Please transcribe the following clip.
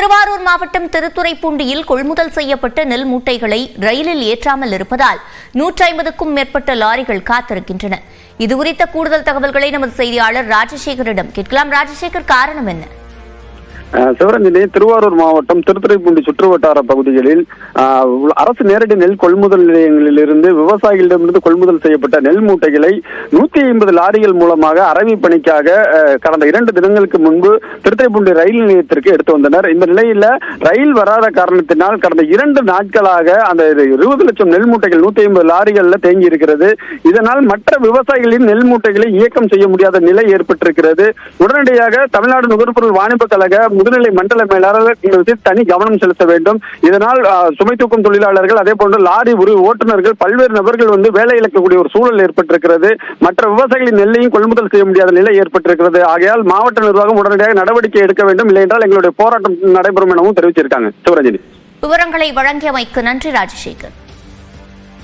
திருவாரூர் மாவட்டம் திருத்துறைப்பூண்டியில் கொள்முதல் செய்யப்பட்ட நெல் மூட்டைகளை ரயிலில் ஏற்றாமல் இருப்பதால் 150க்கும் மேற்பட்ட லாரிகள் காத்திருக்கின்றன. இதுகுறித்த கூடுதல் தகவல்களை நமது செய்தியாளர் ராஜசேகரிடம் கேட்கலாம். ராஜசேகர், காரணம் என்ன? சிவரஞ்சனி, திருவாரூர் மாவட்டம் திருத்துறைப்பூண்டி சுற்றுவட்டார பகுதிகளில் அரசு நேரடி நெல் கொள்முதல் நிலையங்களிலிருந்து விவசாயிகளிடமிருந்து கொள்முதல் செய்யப்பட்ட நெல் மூட்டைகளை 150 லாரிகள் மூலமாக அரவி பணிக்காக கடந்த 2 தினங்களுக்கு முன்பு திருத்துறைப்பூண்டி ரயில் நிலையத்திற்கு எடுத்து வந்தனர். இந்த நிலையில ரயில் வராத காரணத்தினால் கடந்த 2 நாட்களாக அந்த 20 லட்சம் நெல் மூட்டைகள் 150 லாரிகள்ல தேங்கி இருக்கிறது. இதனால் மற்ற விவசாயிகளின் நெல் மூட்டைகளை இயக்கம் செய்ய முடியாத நிலை ஏற்பட்டிருக்கிறது. உடனடியாக தமிழ்நாடு நுகர்பொருள் வாணிப கழக முதுநிலை மண்டல மேலாளர் தனி கவனம் செலுத்த வேண்டும். இதனால் சுமை தூக்கும் தொழிலாளர்கள், அதே போன்று லாரி ஓட்டுநர்கள், பல்வேறு நபர்கள் வேலை இழக்கக்கூடிய ஒரு சூழல் ஏற்பட்டிருக்கிறது. மற்ற விவசாயிகளின் நெல்லையும் கொள்முதல் செய்ய முடியாத நிலை ஏற்பட்டிருக்கிறது. ஆகையால் மாவட்ட நிர்வாகம் உடனடியாக நடவடிக்கை எடுக்க வேண்டும், இல்லை என்றால் எங்களுடைய போராட்டம் நடைபெறும் எனவும் தெரிவிச்சிருக்காங்க. சிவரஞ்சனி, விவரங்களை வழங்கியமைக்கு நன்றி ராஜசேகர்.